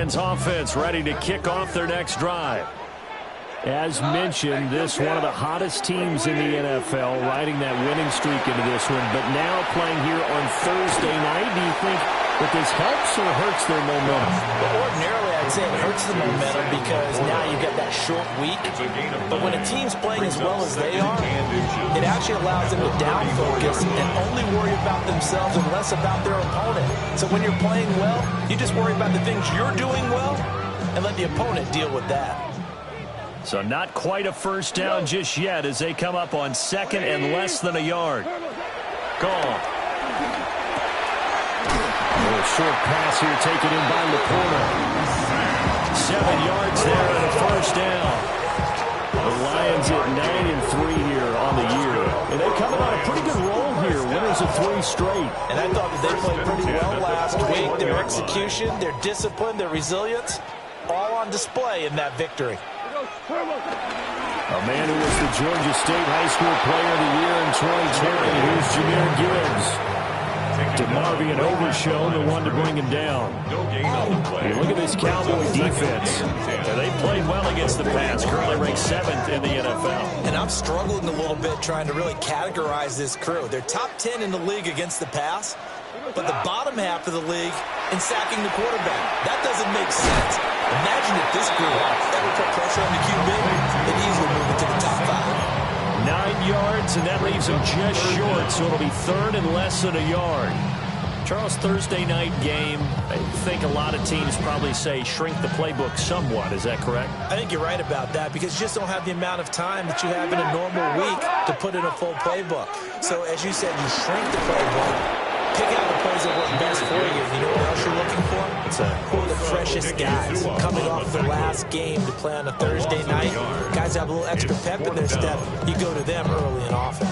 Lions offense ready to kick off their next drive. As mentioned, this one of the hottest teams in the NFL, riding that winning streak into this one, but now playing here on Thursday night. Do you think that this helps or hurts their momentum? Well, ordinarily, I'd say it hurts the momentum because now you've got that short week. But when a team's playing as well as they are, it actually allows them to down focus and only worry about themselves and less about their opponent. So when you're playing well, you just worry about the things you're doing well and let the opponent deal with that. So not quite a first down just yet as they come up on second and less than a yard. Gone. A short pass here taken in by Laporta. 7 yards there and a first down. The Lions at 9-3 here on the year. And they coming on a pretty good roll here. Winners of 3 straight. And I thought that they played pretty well last week. Their execution, their discipline, their resilience, all on display in that victory. A man who was the Georgia State High School Player of the Year in 2020. Here's Jahmyr Gibbs. DeMarvion Overshown, the one to bring him down. Hey, look at this Cowboy defense. They played well against the pass. Currently ranked 7th in the NFL. And I'm struggling a little bit trying to really categorize this crew. They're top 10 in the league against the pass, but the bottom half of the league in sacking the quarterback. That doesn't make sense. Imagine if this group ever put pressure on the QB, they'd easily move into the top 5. 9 yards, and that leaves them just short, so it'll be 3rd and less than a yard. Charles, Thursday night game, I think a lot of teams probably say shrink the playbook somewhat. Is that correct? I think you're right about that because you just don't have the amount of time that you have in a normal week to put in a full playbook. So, as you said, you shrink the playbook. Pick out the plays that work best for you. You know what else you're looking for? It's who are the freshest guys coming off the last game to play on a Thursday night. Guys have a little extra pep in their step. You go to them early and often.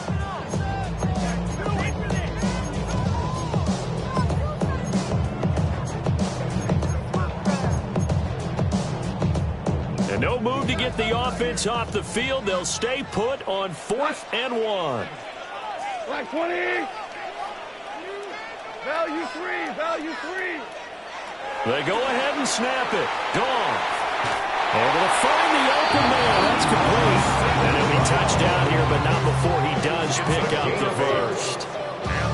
And no move to get the offense off the field. They'll stay put on 4th and 1. Black 20. Value 3, value 3. They go ahead and snap it. Gone. Able to find the open man. That's complete. And it'll be touchdown here, but not before he does pick up the first.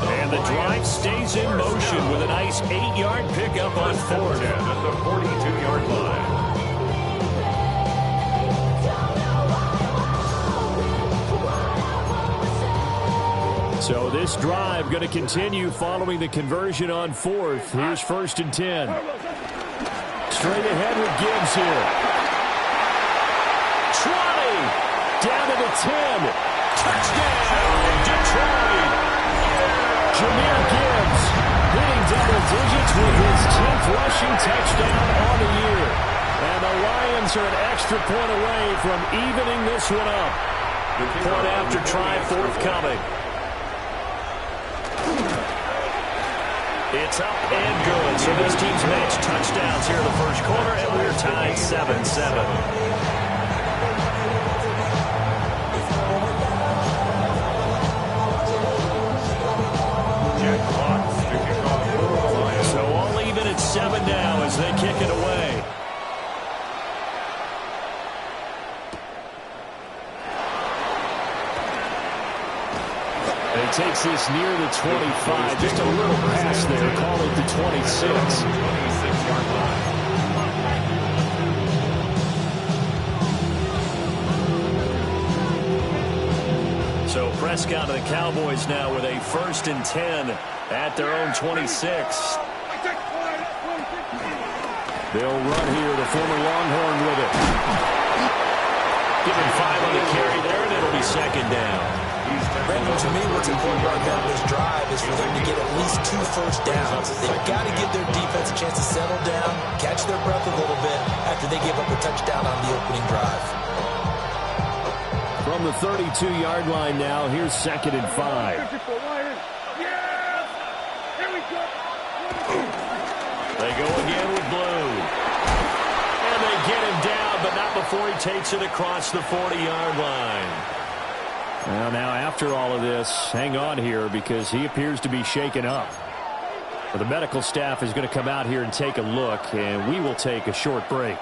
And the drive stays in motion with a nice 8-yard pickup on 4th. At the 42-yard line. So this drive going to continue following the conversion on 4th. Here's 1st and 10. Straight ahead with Gibbs here. 20. Down to the 10. Touchdown, Detroit. Jahmyr Gibbs hitting double digits with his 10th rushing touchdown on the year. And the Lions are an extra point away from evening this one up. Point after try forthcoming. It's up and good. So this team's matched touchdowns here in the first quarter, and we're tied 7-7. So all even at 7 now as they kick it away. He takes this near the 25. Just a little pass there. Call it the 26. 26-yard line. So Prescott and the Cowboys now with a 1st and 10 at their own 26. They'll run here. The former Longhorn with it. Give him 5 on the carry there, and it'll be 2nd down. Brandon, to me, what's important right now in this drive is for them to get at least 2 first downs. They've got to give their defense a chance to settle down, catch their breath a little bit after they give up a touchdown on the opening drive. From the 32-yard line now, here's 2nd and 5. They go again with Blue. And they get him down, but not before he takes it across the 40-yard line. Well, now after all of this, hang on here because he appears to be shaken up. Well, the medical staff is going to come out here and take a look, and we will take a short break.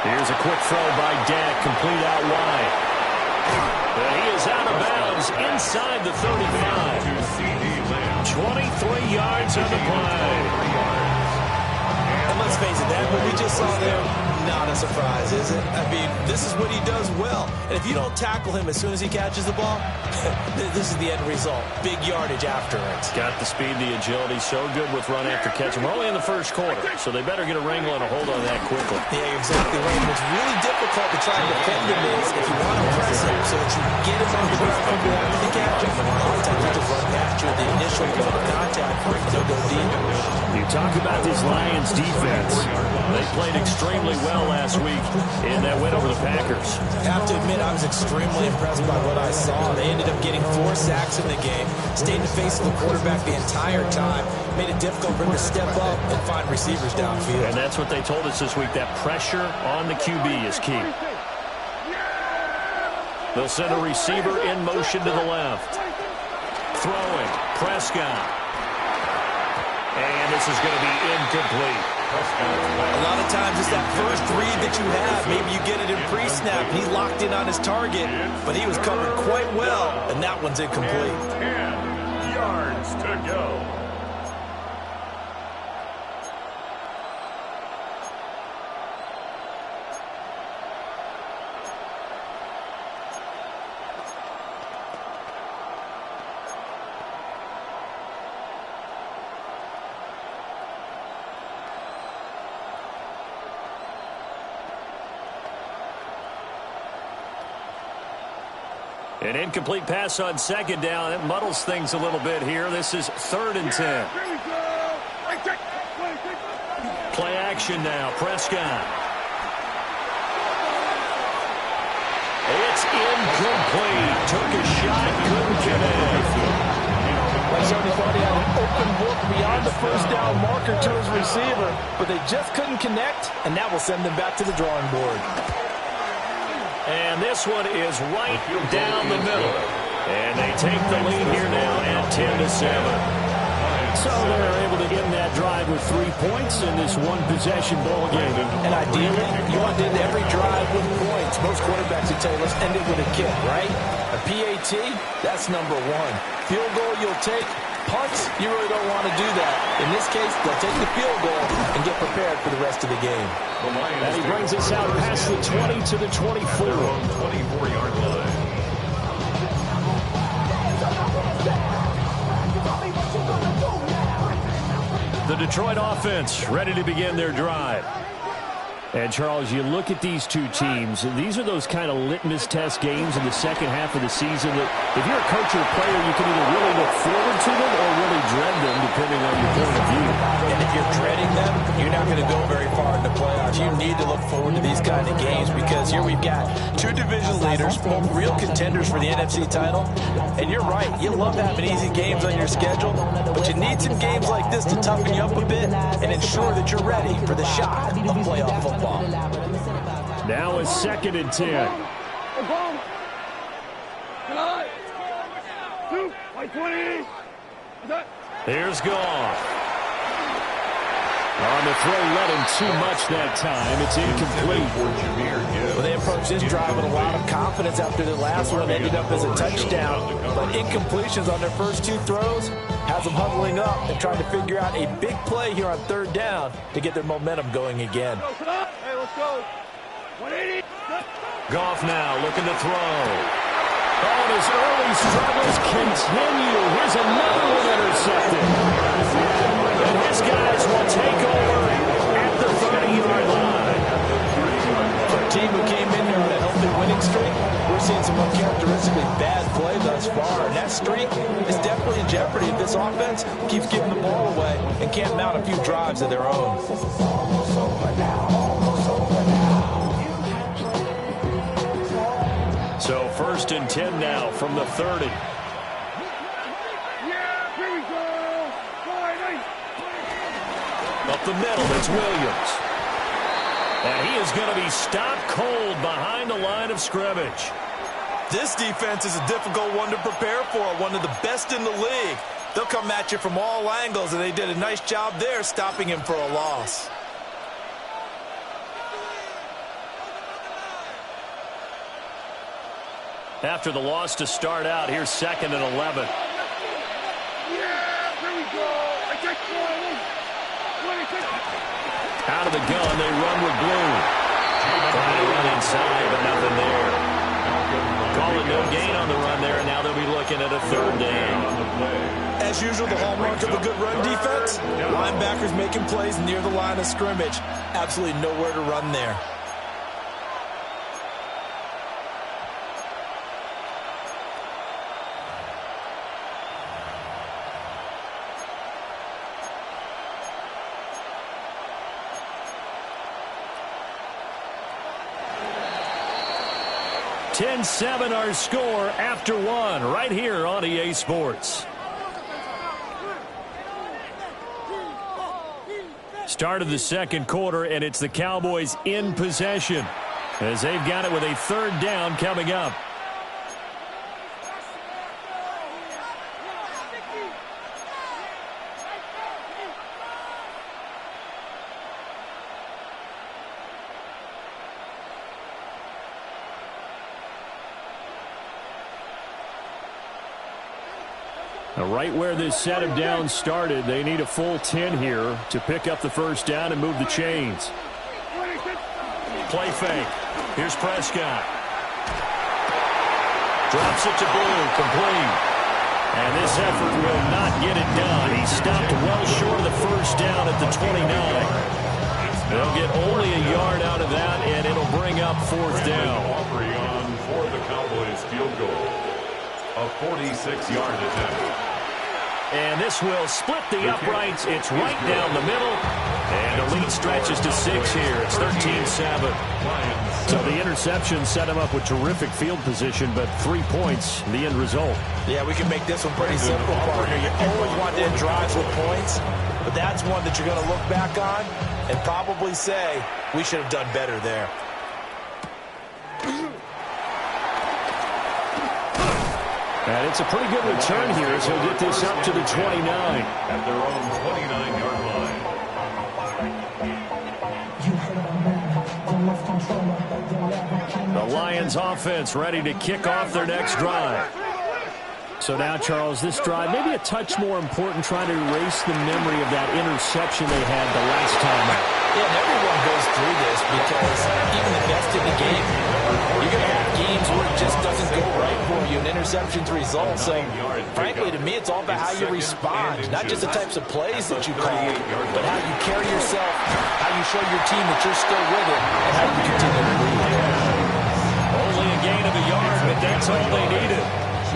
Here's a quick throw by Dak, complete out wide. And he is out of bounds inside the 35. 23 yards on the play. And let's face it, that what we just saw there, not a surprise, is it? I mean, this is what he does well. And if you don't tackle him as soon as he catches the ball, this is the end result. Big yardage afterwards. Got the speed, the agility, so good with run after catch. We're only in the first quarter, so they better get a wrangle and a hold on that quickly. Yeah, exactly right. What's really difficult to try and defend him is if you want to press him so that you get him on the ground after the catch. A lot of times you just run past you at the initial point of contact, they'll go deep. You talk about this Lions defense. They played extremely well last week in that win over the Packers. I have to admit, I was extremely impressed by what I saw. They ended up getting 4 sacks in the game, stayed in the face of the quarterback the entire time, made it difficult for him to step up and find receivers downfield. And that's what they told us this week, that pressure on the QB is key. They'll send a receiver in motion to the left. Throwing, Prescott. And this is going to be incomplete. A lot of times it's that first read that you have. Maybe you get it in pre-snap. He locked in on his target, but he was covered quite well, and that one's incomplete. 10 yards to go. An incomplete pass on second down. It muddles things a little bit here. This is 3rd and 10. Play action now. Prescott. It's incomplete. Took a shot, couldn't connect. Like somebody thought he had an open book beyond the first down marker to his receiver, but they just couldn't connect, and that will send them back to the drawing board. And this one is right down the middle. And they take the lead here now at 10-7. So they're able to end that drive with 3 points in this one-possession ball game. And ideally, you want to end every drive with points. Most quarterbacks would tell you, let's end it with a kick, right? A PAT, that's number 1. Field goal you'll take. Punts, you really don't want to do that. In this case, they'll take the field goal and get prepared for the rest of the game. And he brings us out past the 20 to the 24. 24-yard line. The Detroit offense ready to begin their drive. And, Charles, you look at these two teams, and these are those kind of litmus test games in the second half of the season that if you're a coach or a player, you can either really look forward to them or really dread them, depending on your point of view. And if you're dreading them, you're not going to go very far in the playoffs. You need to look forward to these kind of games because here we've got 2 division leaders, both real contenders for the NFC title. And you're right, you love having easy games on your schedule, but you need some games like this to toughen you up a bit and ensure that you're ready for the shock of playoff football. Now it's 2nd and 10. Here's Goff. On the throw, let him too much that time. It's incomplete. Well, they approached this drive with a lot of confidence after the last one ended up as a touchdown. But incompletions on their first 2 throws has them huddling up and trying to figure out a big play here on 3rd down to get their momentum going again. Hey, let's go. 180. Goff now looking to throw. Oh, and his early struggles continue. Here's another one intercepted. And his guys will take over at the 30-yard line. For a team who came in here on a healthy winning streak, we're seeing some uncharacteristically bad play thus far. And that streak is definitely in jeopardy if this offense keeps giving the ball away and and can't mount a few drives of their own. So 1st and 10 now from the 30. Yeah, here we go. Up the middle, it's Williams. And he is going to be stopped cold behind the line of scrimmage. This defense is a difficult one to prepare for, one of the best in the league. They'll come at you from all angles, and they did a nice job there stopping him for a loss. After the loss to start out, here's 2nd and 11. Yeah, here we go. I take Out of the gun, they run with Blue. Trying to run inside, but nothing there. Calling no gain on the run there, and now they'll be looking at a 3rd down. As usual, the hallmark of a good run defense, linebackers making plays near the line of scrimmage. Absolutely nowhere to run there. (10-7) our score after 1 right here on EA Sports. Start of the 2nd quarter, and it's the Cowboys in possession as they've got it with a 3rd down coming up. Right where this set of downs started, they need a full 10 here to pick up the 1st down and move the chains. Play fake. Here's Prescott. Drops it to Blue, complete. And this effort will not get it done. He stopped well short of the 1st down at the 29. They'll get only a yard out of that, and it'll bring up 4th down. Aubrey on for the Cowboys field goal. A 46-yard attempt. And this will split the uprights. It's right down the middle. And the lead stretches to 6 here. It's 13-7. So the interception set him up with terrific field position, but 3 points, the end result. Yeah, we can make this one pretty simple, partner. You always want to end drives with points, but that's one that you're going to look back on and probably say, we should have done better there. And it's a pretty good return here as he'll get this up to the 29. At their own 29-yard line. The Lions offense ready to kick off their next drive. So now, Charles, this drive maybe a touch more important, trying to erase the memory of that interception they had the last time out. Yeah, and everyone goes through this because even the best in the game, you're going to have games where it just doesn't go right for you, and interceptions result. So, frankly, to me, it's all about how you respond, not just the types of plays that you call, but how you carry yourself, how you show your team that you're still with it, and how you continue to lead. Only a gain of a yard, but that's all they needed.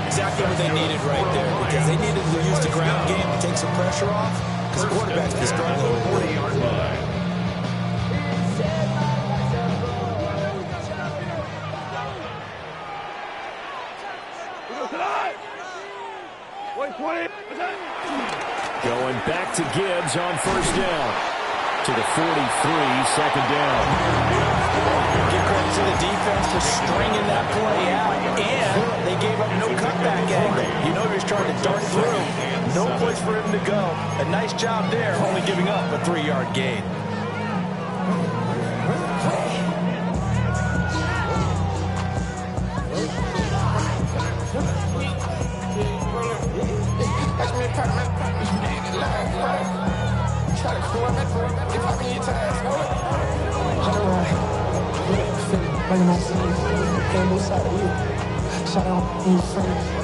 Exactly what they needed right there, because they needed to use the ground game to take some pressure off, because the quarterback's been struggling. 40-yard line. Going back to Gibbs on 1st down. To the 43, 2nd down. Give credit to the defense for stringing that play out, and they gave up no cutback angle. You know he was trying to dart through. No place for him to go. A nice job there, only giving up a 3-yard gain.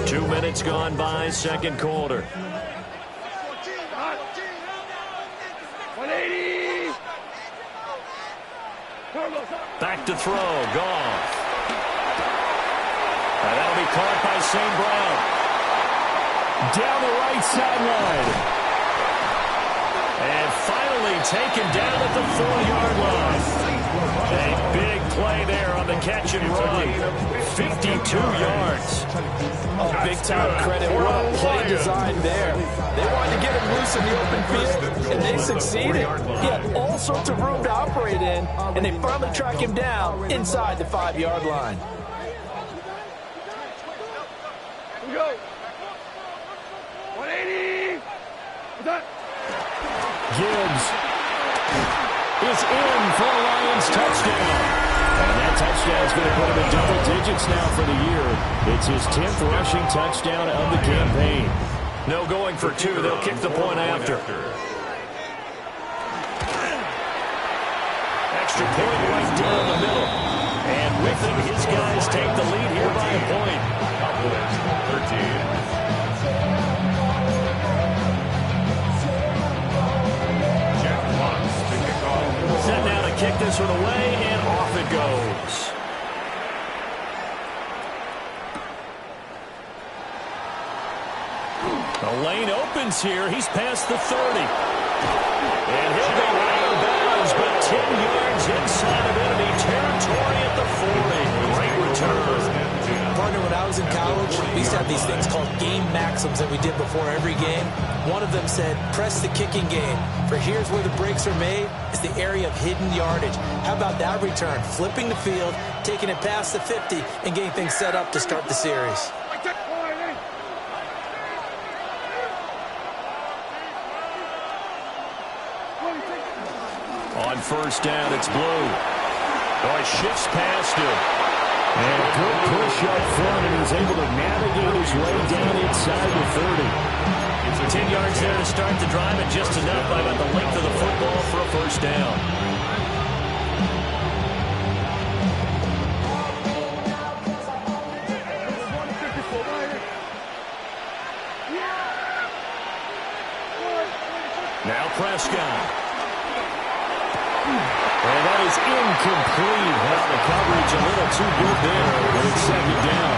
Two minutes gone by, 2nd quarter. 180. Back to throw, Goff. And that'll be caught by St. Brown. Down the right sideline. taken down at the 4-yard line. A big play there on the catch and run. 52 yards. Oh, big-time credit. What a play design there. They wanted to get him loose in the open field, and they succeeded. He had all sorts of room to operate in, and they finally track him down inside the 5-yard line. Here we go. 180. Gibbs is in for a Lions touchdown. And that touchdown is going to put him in double digits now for the year. It's his 10th rushing touchdown of the campaign. No going for two. They'll kick the point after. Extra point right down the middle. And with him, his guys take the lead here by a point. 13. Set now to kick this one away, and off it goes. The lane opens here. He's past the 30. And he'll go right out of bounds, but 10 yards inside of enemy territory at the 40. Great return. Partner, when I was in college, we used to have these things called game maxims that we did before every game. One of them said, press the kicking game. For here's where the breaks are made. It's the area of hidden yardage. How about that return? Flipping the field, taking it past the 50, and getting things set up to start the series. On first down, it's Blue. Oh, he shifts past him. And a good push up front, and he's able to navigate his way down inside the 30. 10 yards there to start the drive, and just enough by about the length of the football for a first down. Now Prescott. And that is incomplete. Well, the coverage a little too good there, but it's second down.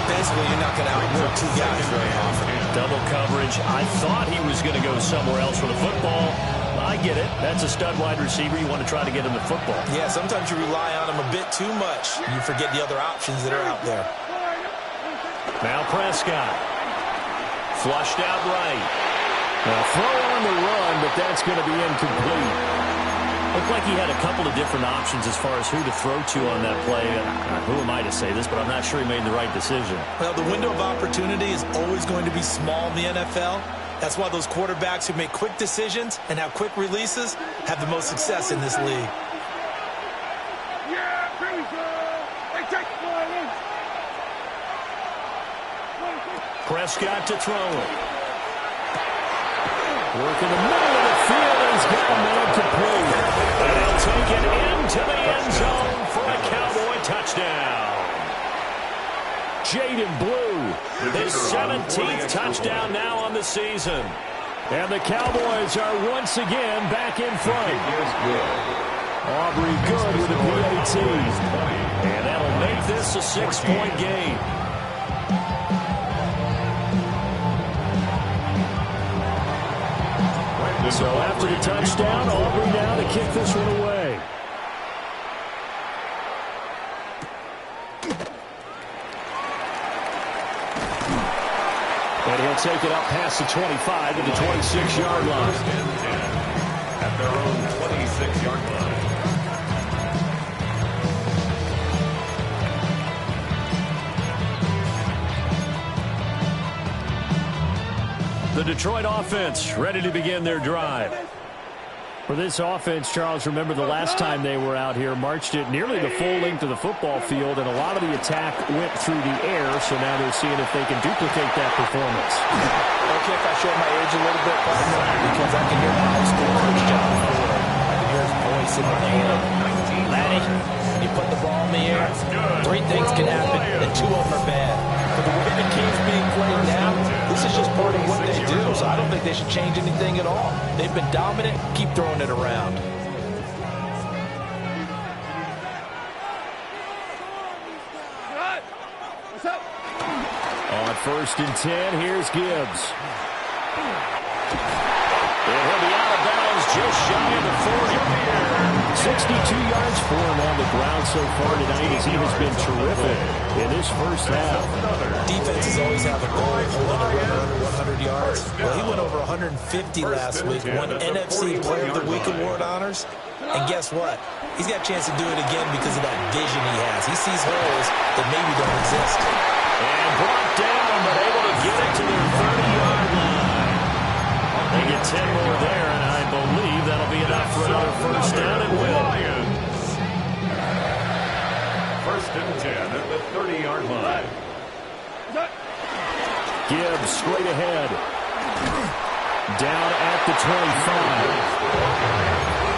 Basically, you're not going to outwork two guys very often. Double coverage. I thought he was going to go somewhere else for the football. I get it. That's a stud wide receiver. You want to try to get him the football. Yeah, sometimes you rely on him a bit too much. You forget the other options that are out there. Now Prescott. Flushed out right. Now throw on the run, but that's going to be incomplete. Looked like he had a couple of different options as far as who to throw to on that play. Who am I to say this, but I'm not sure he made the right decision. Well, the window of opportunity is always going to be small in the NFL. That's why those quarterbacks who make quick decisions and have quick releases have the most success in this league. Prescott to throw it. Work in the middle of the field. He's got a man complete. And he'll take it into the end zone for a Cowboy touchdown. Jaden Blue, his 17th touchdown now on the season. And the Cowboys are once again back in front. Aubrey good with a PAT. And that'll make this a 6-point game. So after the touchdown, Aubrey now to kick this one away. And he'll take it up past the 25 to the 26-yard line. At their own 26-yard line. The Detroit offense ready to begin their drive. For this offense, Charles, remember the last time they were out here, marched it nearly the full length of the football field, and a lot of the attack went through the air, so now they're seeing if they can duplicate that performance. Okay, if I show my age a little bit, because I can hear my high school coach, John Ford. I can hear his voice in my ear. Laddie, when you put the ball in the air, three things can happen, and two of them are bad. For the way the game's being played now, this is just part of what they do, so I don't think they should change anything at all. They've been dominant. Keep throwing it around. On first and 10, here's Gibbs. And he'll be out of bounds shy of the 40. 62 yards for him on the ground so far tonight as he has been terrific in this first half. Defenses always have a goal of holding a runner under 100 yards. Well, he went over 150 last week, won NFC Player of the Week award honors. And guess what? He's got a chance to do it again because of that vision he has. He sees holes that maybe don't exist. And brought down, but able to get it to their 30-yard line. They get 10 more there, and I believe that'll be enough for another first down and win. First and 10 at the 30-yard line. Gibbs straight ahead. Down at the 25.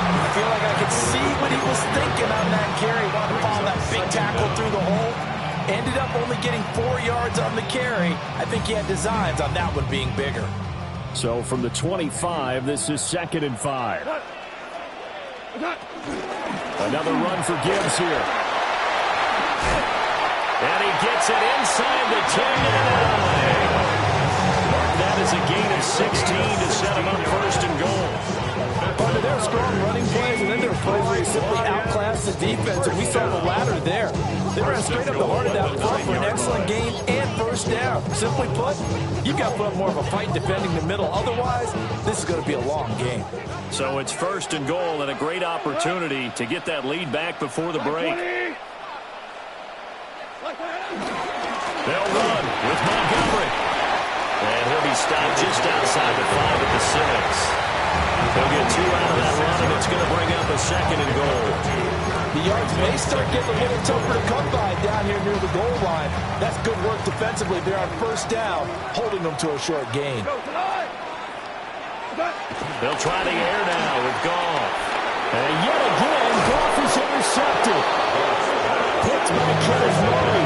I feel like I could see what he was thinking on that carry. Wanted to follow that big tackle through the hole. Ended up only getting 4 yards on the carry. I think he had designs on that one being bigger. So from the 25, this is 2nd and 5. Another run for Gibbs here. And he gets it inside the 10-9. That is a gain of 16 to set him up first and goal. But there are strong running plays, and then there are plays where you simply outclass the defense, and we saw the latter there. They ran straight up the heart of that front for an excellent gain and first down. Simply put, you've got to put up more of a fight defending the middle. Otherwise, this is going to be a long game. So it's first and goal and a great opportunity to get that lead back before the break. They'll run with Montgomery. And he'll be stopped just outside the 5 at the 6. They'll get 2 out of that run, and it's going to bring up a 2nd and goal. The yards may start getting a little tougher to come by down here near the goal line. That's good work defensively there on first down, holding them to a short gain. They'll try the air now with Goff. And yet again, Goff is intercepted. Picked by Kenneth Murray.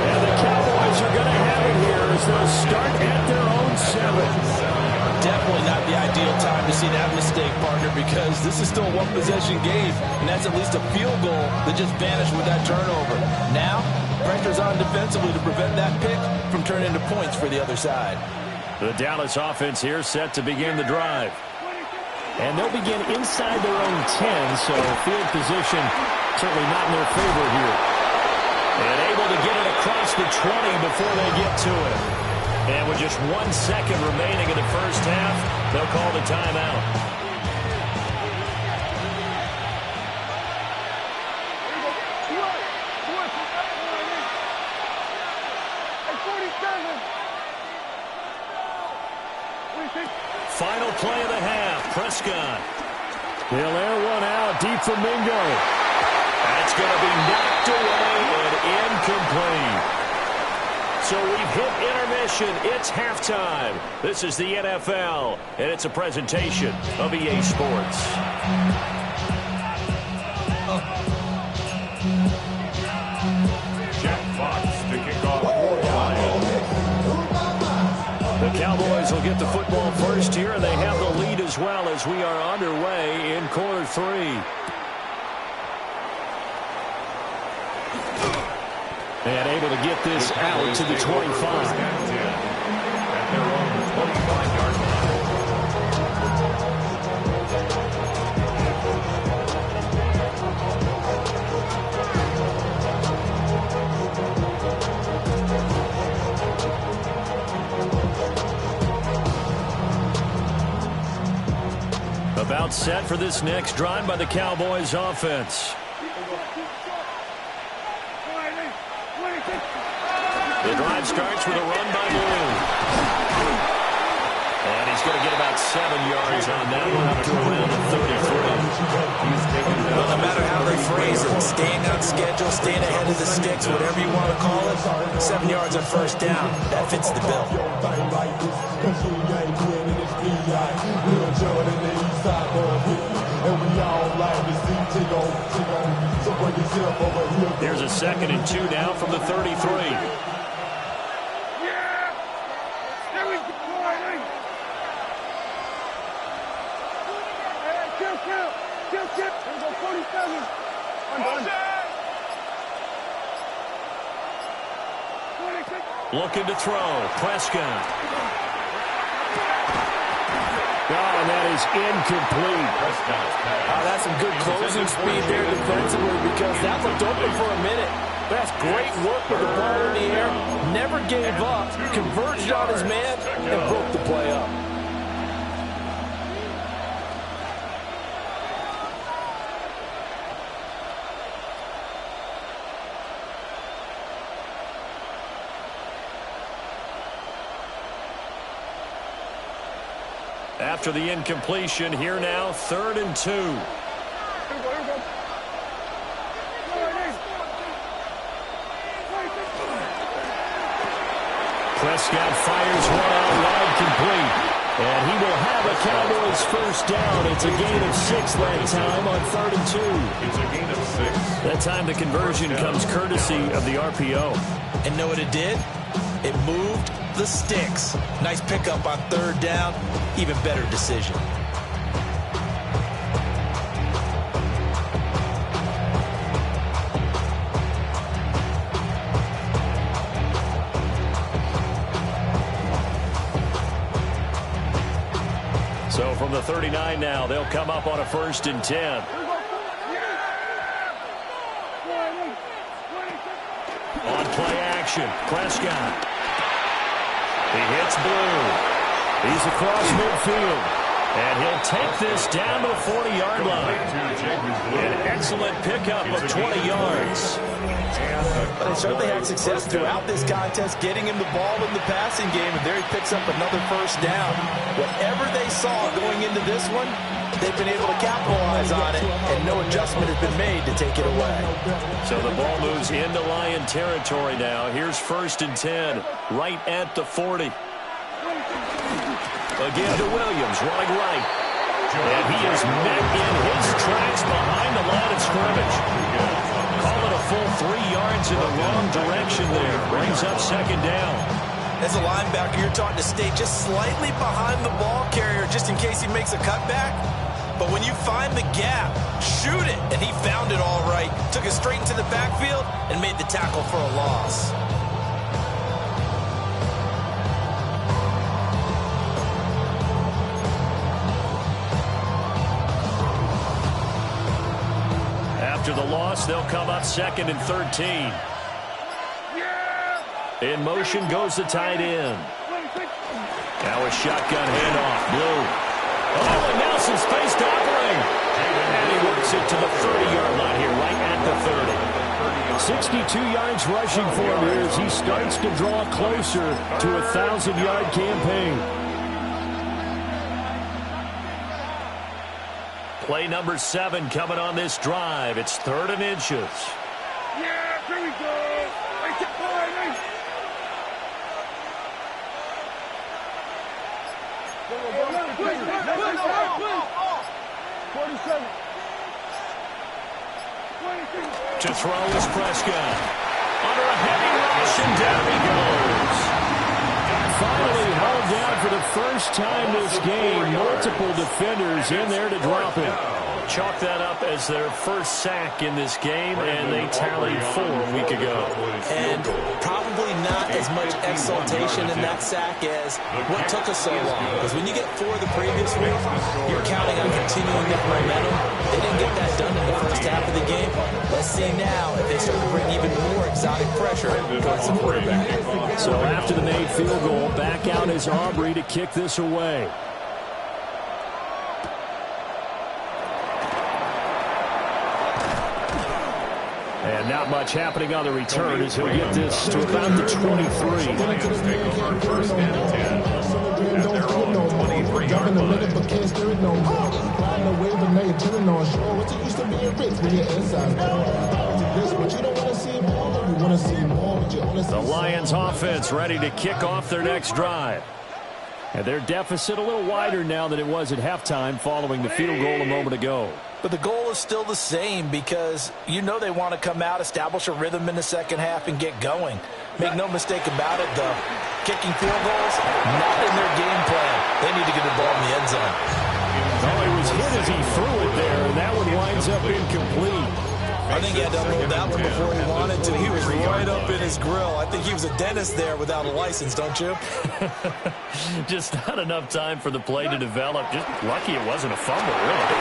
And the Cowboys are going to have it here as they'll start at their own 7. Definitely not the ideal time to see that mistake, partner, because this is still a one-possession game, and that's at least a field goal that just vanished with that turnover. Now, pressure's on defensively to prevent that pick from turning into points for the other side. The Dallas offense here set to begin the drive. And they'll begin inside their own 10, so field position certainly not in their favor here. And able to get it across the 20 before they get to it. And with just 1 second remaining in the first half, they'll call the timeout. Final play of the half, Prescott. He'll air one out deep for Mingo. That's going to be knocked away and incomplete. So we've hit intermission. It's halftime. This is the NFL, and it's a presentation of EA Sports. Jack Fox to kick off for the Lions. The Cowboys will get the football first here, and they have the lead as well as we are underway in quarter 3. And able to get this out to the 25. At their own 25-yard line. About set for this next drive by the Cowboys offense. The drive starts with a run by Blue. And he's going to get about 7 yards on that one up to around the 33. Well, no matter how they phrase it, staying on schedule, staying ahead of the sticks, whatever you want to call it, 7 yards on first down, that fits the bill. There's a 2nd and 2 now from the 33. Looking to throw. Prescott. Oh, and that is incomplete. That's some good closing speed there defensively because that looked open for a minute. That's great work with the ball in the air. Never gave up, converged on his man, and broke the play up. After the incompletion, here now, 3rd and 2. Prescott fires one out wide, complete. And he will have a Cowboys first down. It's a gain of 6 that time on 3rd and 2. It's a gain of 6. That time the conversion comes courtesy of the RPO. And know what it did? It moved the sticks. Nice pickup on 3rd down. Even better decision. So from the 39 now, they'll come up on a 1st and 10. On play action, Prescott. He hits Blue. He's across midfield. And he'll take this down to the 40-yard line. An excellent pickup of 20 yards. But they certainly had success throughout this contest, getting him the ball in the passing game, and there he picks up another first down. Whatever they saw going into this one, they've been able to capitalize on it, and no adjustment has been made to take it away. So the ball moves into Lion territory now. Here's 1st and 10, right at the 40. Again to Williams, running right. And he is met in his tracks behind the line of scrimmage. Call it a full 3 yards in the wrong direction there. Brings up 2nd down. As a linebacker, you're taught to stay just slightly behind the ball carrier just in case he makes a cutback. But when you find the gap, shoot it. And he found it all right. Took it straight into the backfield and made the tackle for a loss. After the loss, they'll come up 2nd and 13. In motion goes the tight end. Now a shotgun handoff. Blue. Oh, and now some space to operate. And he works it to the 30-yard line here, right at the 30. 62 yards rushing for him here as he starts to draw closer to a 1,000-yard campaign. Play number 7 coming on this drive. It's 3rd and inches. Yeah, here we go. Right to point. 47. To throw is Prescott. Under a heavy rush, and down he goes. Finally held down for the first time this game. Multiple defenders in there to drop him. Chalk that up as their first sack in this game, and they tallied 4 a week ago. And probably not as much exultation in that sack as what took us so long. Because when you get 4 the previous week, you're counting on continuing that momentum. They didn't get that done in the first half of the game. Let's see now if they start to bring even more exotic pressure towards the quarterback. So after the made field goal, back out is Aubrey to kick this away. And not much happening on the return as he'll get this to about the 23. Lions take over 1st and 10 at their own 23-yard line. The Lions offense ready to kick off their next drive. And their deficit a little wider now than it was at halftime following the field goal a moment ago. But the goal is still the same because you know they want to come out, establish a rhythm in the second half, and get going. Make no mistake about it, though. Kicking field goals, not in their game plan. They need to get the ball in the end zone. Well, he was hit as he threw it there, and that one winds up incomplete. I think think he had to unload that one before he wanted to. He was right up in his grill. I think he was a dentist there without a license, don't you? Just not enough time for the play to develop. Just lucky it wasn't a fumble, really.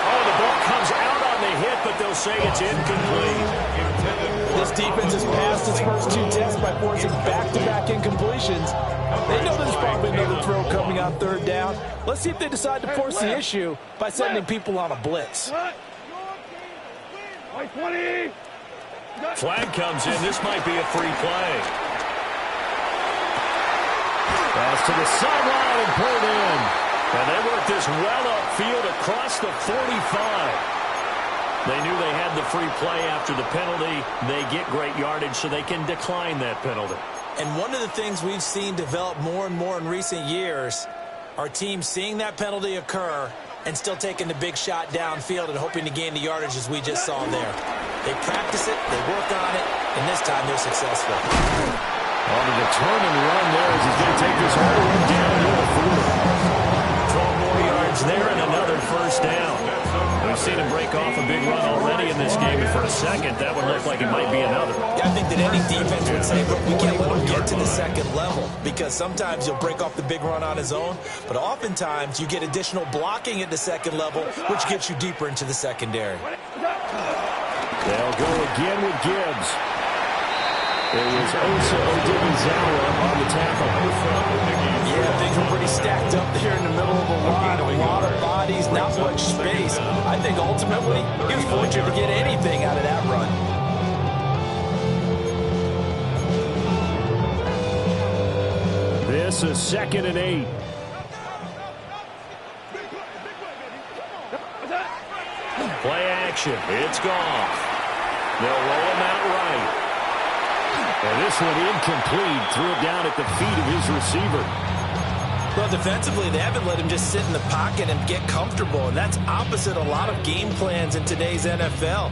Oh, the ball comes out on the hit, but they'll say it's incomplete. This defense has passed its first 2 tests by forcing back-to-back incompletions. They know there's probably another throw coming on 3rd down. Let's see if they decide to force the issue by sending people on a blitz. Flag comes in. This might be a free play. Pass to the sideline and pulled in. And they work this well upfield across the 45. They knew they had the free play after the penalty. They get great yardage so they can decline that penalty. And one of the things we've seen develop more and more in recent years are teams seeing that penalty occur and still taking the big shot downfield and hoping to gain the yardage as we just saw there. They practice it, they work on it, and this time they're successful. On the determined run there as he's going to take this whole run down to the 4. 12 more yards there and another first down. We've seen him break off a big run already in this game, and for a second, that would look like it might be another. Yeah, I think that any defense would say, look, we can't let him get to the 2nd level, because sometimes he'll break off the big run on his own, but oftentimes you get additional blocking at the 2nd level, which gets you deeper into the secondary. They'll go again with Gibbs. It was Osa Odighizuwa on the tackle. Yeah, things were pretty stacked up there in the middle of the line. A lot of bodies, not much space. I think ultimately he was fortunate to get anything out of that run. This is 2nd and 8. Play action. It's gone. They'll roll him out right. And this one incomplete. Threw it down at the feet of his receiver. Well, defensively, they haven't let him just sit in the pocket and get comfortable, and that's opposite a lot of game plans in today's NFL.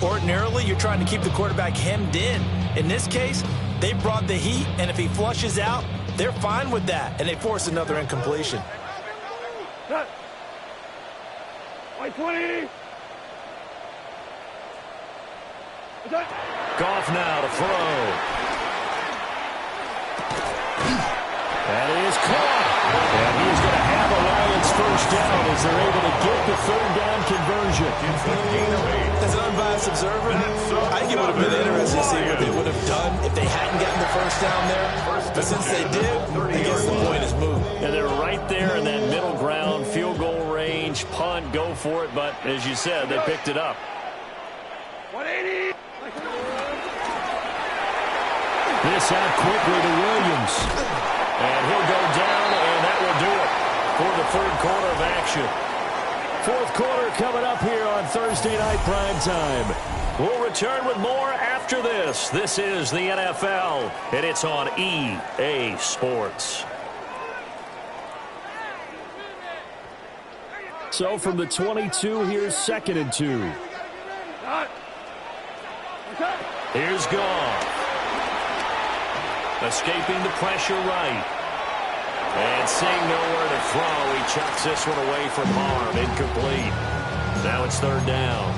Ordinarily, you're trying to keep the quarterback hemmed in. In this case, they brought the heat, and if he flushes out, they're fine with that, and they force another incompletion. Goff now to throw. That is caught. And he's going to have a Lions first down as they're able to get the 3rd down conversion. As an unbiased observer, I think it would have been interesting to see what they would have done if they hadn't gotten the first down there. But since they did, I guess the point is moved. And they're right there in that middle ground, field goal range, punt, go for it. But as you said, they picked it up. 180. This out quickly to Williams. And he'll go down, and that will do it for the 3rd quarter of action. 4th quarter coming up here on Thursday Night Primetime. We'll return with more after this. This is the NFL, and it's on EA Sports. So from the 22, here's 2nd and 2. Here's Goff. Escaping the pressure right. And seeing nowhere to throw, he chucks this one away from harm. Incomplete. Now it's 3rd down.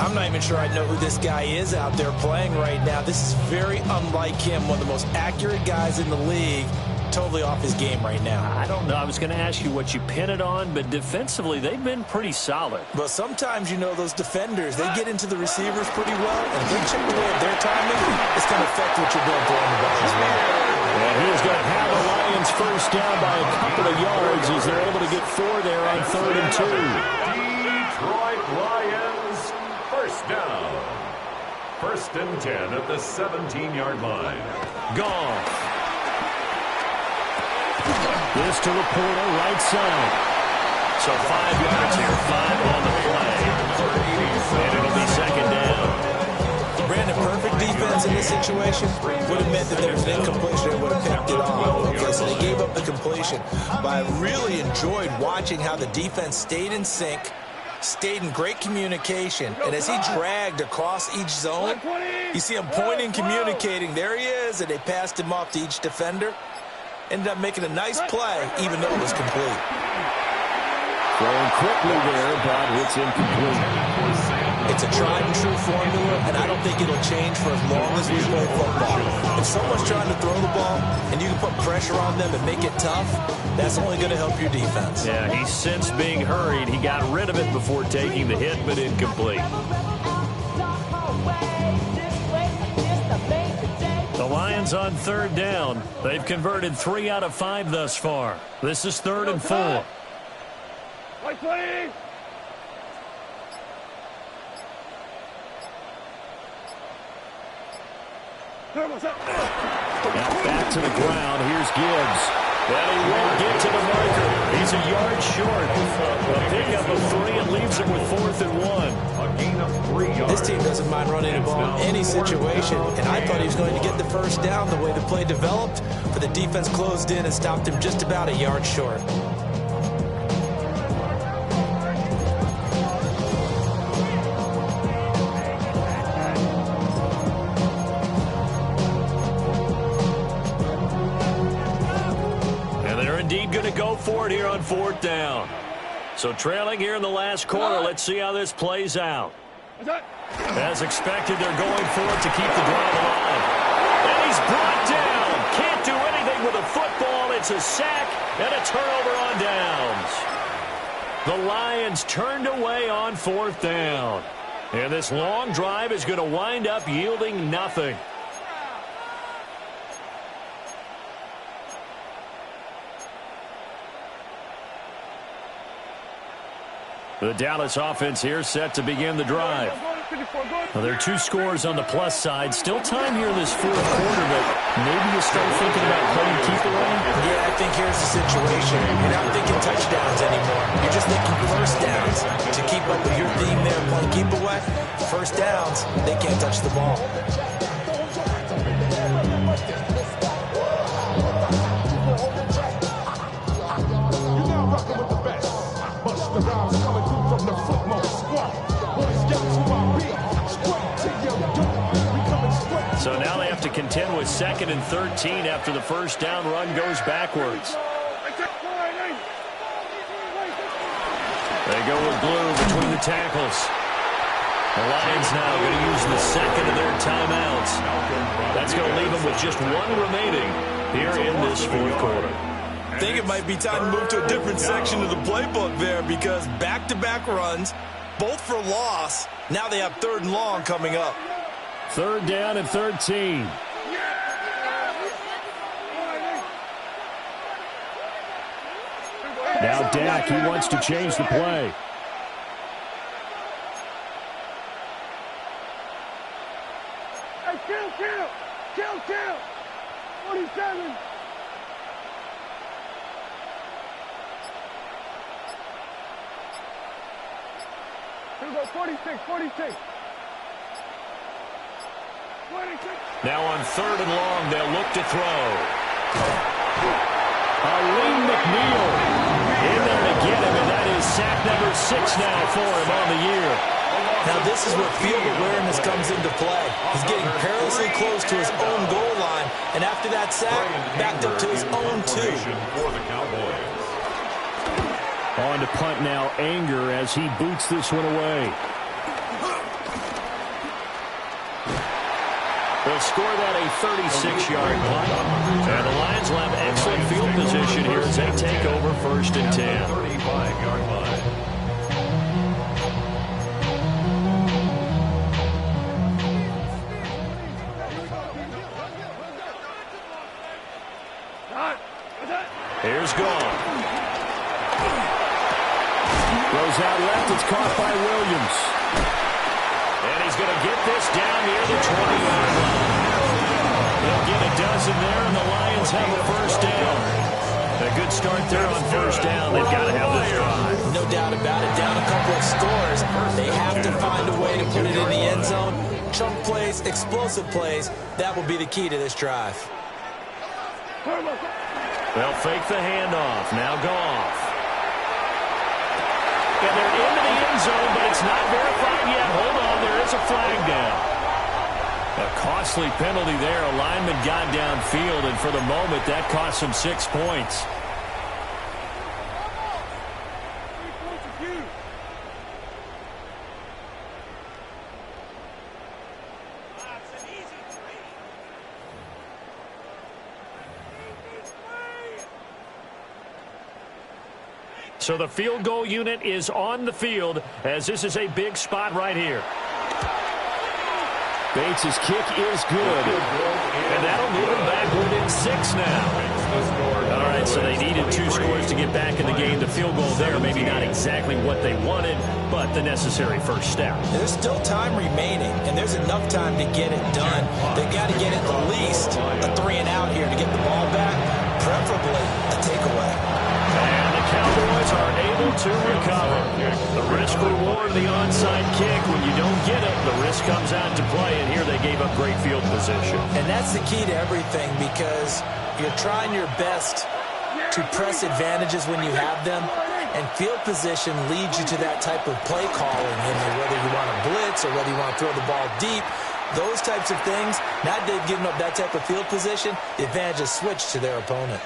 I'm not even sure I know who this guy is out there playing right now. This is very unlike him, one of the most accurate guys in the league. Totally off his game right now. I don't know. I was going to ask you what you pin it on, but defensively, they've been pretty solid. But sometimes, you know, those defenders, they get into the receivers pretty well, and if they chip away at their timing, it's going to affect what you're doing throwing the ball as well. And he is going to have the Lions first down by a couple of yards as they're able to get 4 there on 3rd and 2. Detroit Lions first down. 1st and 10 at the 17-yard line. Goff. This to Laporta, right side. So 5 yards here, 5 on the play. And it'll be 2nd down. Brandon, perfect defense in this situation would have meant that there's an incompletion and would have picked it off. Okay, so they gave up the completion. But I really enjoyed watching how the defense stayed in sync, stayed in great communication, and as he dragged across each zone, you see him pointing, communicating. There he is, and they passed him off to each defender. Ended up making a nice play, even though it was complete. Throwing quickly there, but it's incomplete. It's a tried and true formula, and I don't think it'll change for as long as we play football. If someone's trying to throw the ball and you can put pressure on them and make it tough, that's only going to help your defense. Yeah, he sensed being hurried. He got rid of it before taking the hit, but incomplete. The Lions on 3rd down. They've converted 3 out of 5 thus far. This is 3rd and 4. White play. Now back to the ground. Here's Gibbs. Well, he won't get to the marker. He's a yard short. A pickup of 3 and leaves him with 4th and 1. A gain of 3 yards. This team doesn't mind running the ball in any situation, and I thought he was going to get the first down the way the play developed, but the defense closed in and stopped him just about a yard short. Going to go for it here on 4th down. So trailing here in the last quarter. Let's see how this plays out. As expected, they're going for it to keep the drive alive. And he's brought down. Can't do anything with a football. It's a sack and a turnover on downs. The Lions turned away on 4th down. And this long drive is going to wind up yielding nothing. The Dallas offense here set to begin the drive. Well, there are 2 scores on the plus side. Still time here in this 4th quarter, but maybe you start thinking about playing keeper on? Yeah, I think here's the situation. You're not thinking touchdowns anymore. You're just thinking first downs. To keep up with your theme there, playing keep away, first downs, they can't touch the ball. So now they have to contend with 2nd and 13 after the first down run goes backwards. They go with Blue between the tackles. The Lions now going to use the 2nd of their timeouts. That's going to leave them with just 1 remaining here in this 4th quarter. I think it might be time to move to a different section of the playbook there, because back-to-back runs, both for loss. Now they have 3rd and long coming up. 3rd down and 13. Now Dak, he wants to change the play. Hey, kill. 47. Here we go, 46. Now on 3rd and long, they'll look to throw. Aleem McNeil in there to get him, and that is sack number 6 now for him on the year. Now this is where field awareness comes into play. He's getting perilously close to his own goal line, and after that sack, backed up to his own 2. For the Cowboys. On to punt now, Anger, as he boots this one away. They'll score that a 36-yard punt. And the Lions will have excellent field position here as they take over 1st and 10. 35-yard line. Here's Gone. Goes out left. It's caught by Williams. And he's going to get this down near the 20-yard line. They'll get a dozen there, and the Lions have a first down. A good start there on first down. They've got to have this drive. No doubt about it. Down a couple of scores. They have to find a way to put it in the end zone. Chunk plays, explosive plays. That will be the key to this drive. They'll fake the handoff. Now Goff. And they're into the end zone, but it's not verified yet. Hold on, there is a flag down. A costly penalty there. A lineman got downfield, and for the moment, that cost him 6 points. So the field goal unit is on the field as this is a big spot right here. Bates' kick is good. And that'll move him back within 6 now. All right, so they needed 2 scores to get back in the game. The field goal there, maybe not exactly what they wanted, but the necessary first step. There's still time remaining, and there's enough time to get it done. They've got to get at the least a 3-and-out here to get the ball back, preferably a takeaway. And the Cowboys are able to recover. The risk-reward of the onside kick, when you don't get it, the risk comes out to play, and here they gave up great field position. And that's the key to everything, because you're trying your best to press advantages when you have them, and field position leads you to that type of play calling, whether you want to blitz or whether you want to throw the ball deep. Those types of things, now they've given up that type of field position, the advantage is switched to their opponent.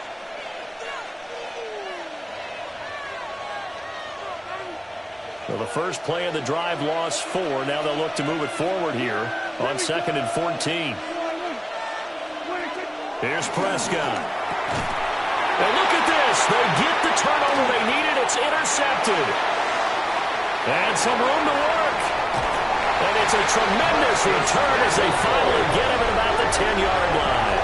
So the first play of the drive lost 4. Now they'll look to move it forward here on 2nd and 14. Here's Prescott. And look at this. They get the turnover they needed. It's intercepted. And some room to work. And it's a tremendous return as they finally get him at about the 10-yard line.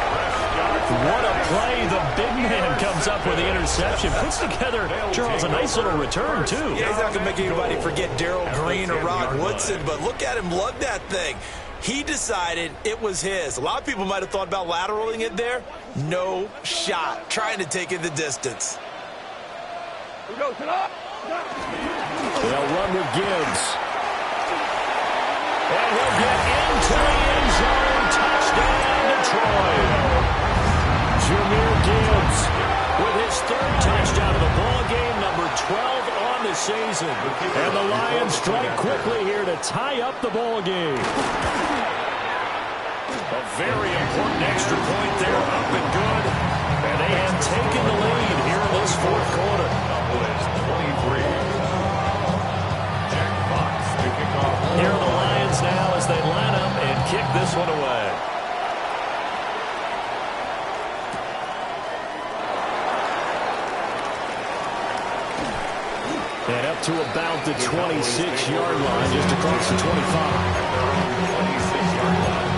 What a play. The big man comes up with the interception. Puts together, Charles, a nice little return, too. Yeah, he's not going to make anybody forget Darrell Green or Rod Woodson, but look at him lug that thing. He decided it was his. A lot of people might have thought about lateraling it there. No shot. Trying to take it the distance. They'll run with Gibbs. And he'll get into the end zone. Touchdown, Detroit. Jameer Gibbs with his 3rd touchdown of the ball game, number 12 on the season. And the Lions strike quickly here to tie up the ball game. A very important extra point there, up and good. And they have taken the lead here in this 4th quarter. 23. Jack Fox to kick off. Here are the Lions now as they line up and kick this one away. And up to about the 26-yard line, just across the 25. 26-yard line.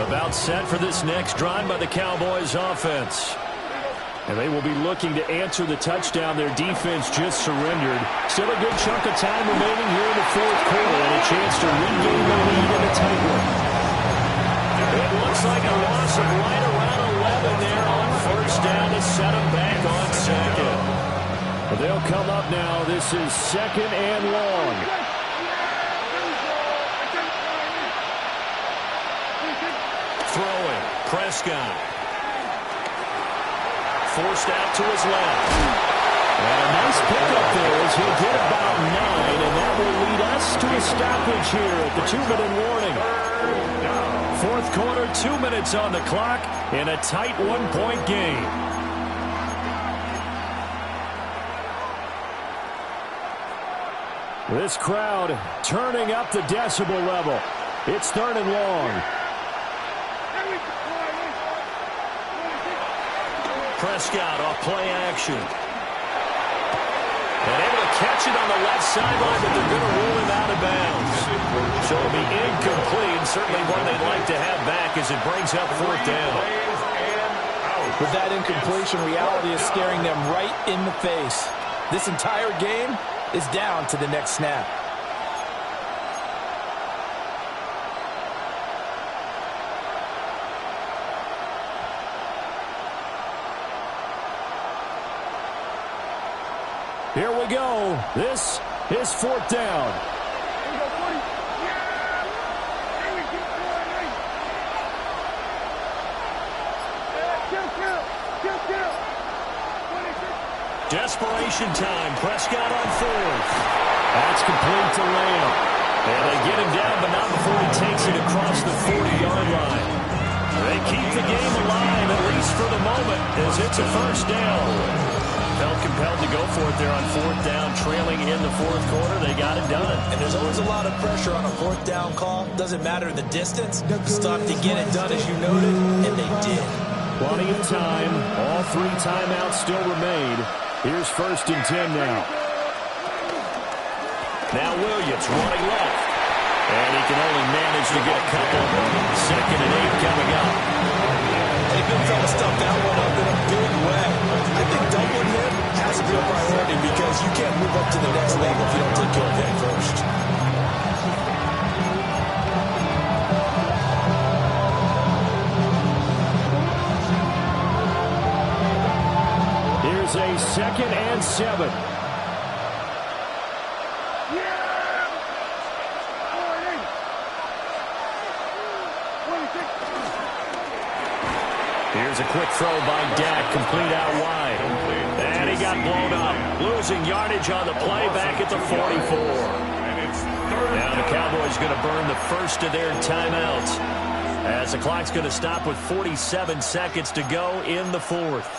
About set for this next drive by the Cowboys offense. And they will be looking to answer the touchdown. Their defense just surrendered. Still a good chunk of time remaining here in the 4th quarter and a chance to regain the lead in a tight one. It looks like a loss of right around 11 there on 1st down to set them back on 2nd. But they'll come up now. This is 2nd and long. Throwing. Prescott. Forced out to his left. And a nice pickup there as he'll get about 9, and that will lead us to a stoppage here at the 2-minute warning. 4th quarter, 2 minutes on the clock, in a tight 1-point game. This crowd turning up the decibel level. It's 3rd and long. Prescott off play action. And able to catch it on the left sideline, but they're going to rule him out of bounds. So it'll be incomplete. Certainly one they'd like to have back as it brings up 4th down. With that incompletion, reality is staring them right in the face. This entire game is down to the next snap. Here we go. This is 4th down. Desperation time. Prescott on 4th. That's complete to Lamb. And they get him down, but not before he takes it across the 40-yard line. They keep the game alive, at least for the moment, as it's a 1st down. felt compelled to go for it there on fourth down, trailing in the fourth quarter. They got it done. And there's always a lot of pressure on a fourth down call. Doesn't matter the distance. Stop to get it done, as you noted, and they did. Plenty of time. All 3 timeouts still remain. Here's 1st and 10 now. Now Williams running left. And he can only manage to get a couple. 2nd and 8 coming up. Hey, big fella stuffed that one up in a big way. I think doubling him has to be a priority because you can't move up to the next level if you don't take care of him first. Here's a 2nd and 7. Here's a quick throw by Dak, complete out wide. And he got blown up. Losing yardage on the play back at the 44. Now the Cowboys going to burn the first of their timeouts, as the clock's going to stop with 47 seconds to go in the 4th.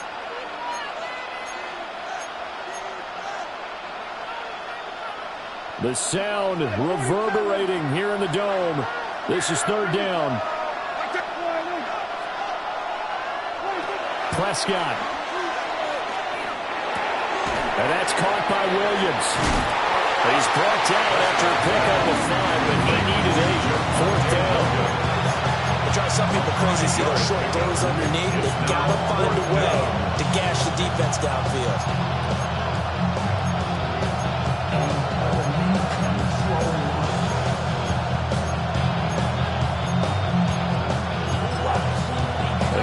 The sound reverberating here in the Dome. This is 3rd down. Prescott. And that's caught by Williams. He's brought down after a pickup of 5, but he needed 8. 4th down. It drives some people crazy to see those short throws underneath. They got to find a way to gash the defense downfield.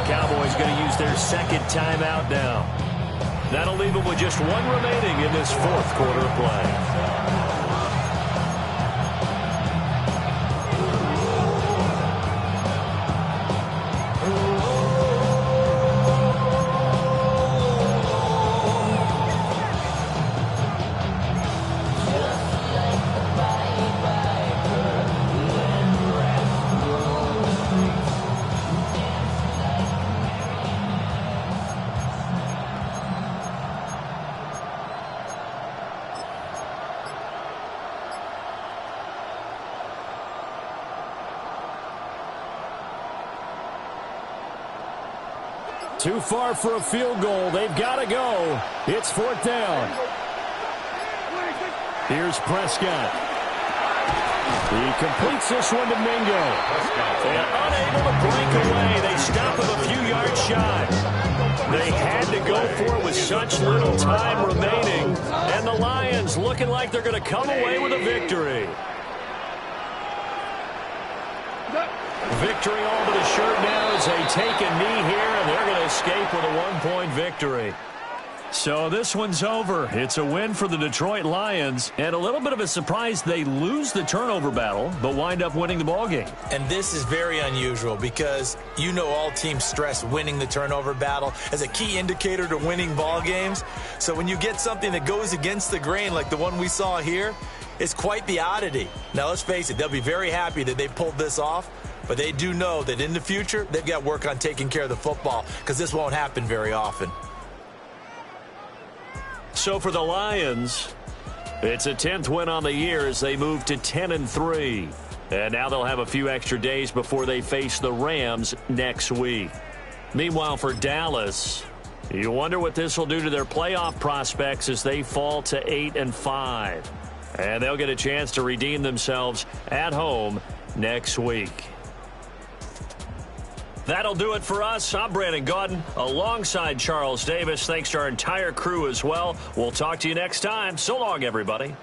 Cowboys going to use their 2nd timeout now. That'll leave them with just 1 remaining in this 4th quarter of play. Too far for a field goal. They've got to go. It's 4th down. Here's Prescott. He completes this one to Mingo. And unable to break away. They stop him a few yards shy. They had to go for it with such little time remaining. And the Lions looking like they're going to come away with a victory. Victory all but assured now as they take a knee here, and they're going to escape with a 1-point victory. So this one's over. It's a win for the Detroit Lions, and a little bit of a surprise they lose the turnover battle, but wind up winning the ballgame. And this is very unusual because you know all teams stress winning the turnover battle as a key indicator to winning ball games. So when you get something that goes against the grain like the one we saw here, it's quite the oddity. Now let's face it, they'll be very happy that they pulled this off. But they do know that in the future, they've got work on taking care of the football because this won't happen very often. So for the Lions, it's a 10th win on the year as they move to 10-3. And now they'll have a few extra days before they face the Rams next week. Meanwhile, for Dallas, you wonder what this will do to their playoff prospects as they fall to 8-5. And they'll get a chance to redeem themselves at home next week. That'll do it for us. I'm Brandon Gaudin alongside Charles Davis. Thanks to our entire crew as well. We'll talk to you next time. So long, everybody.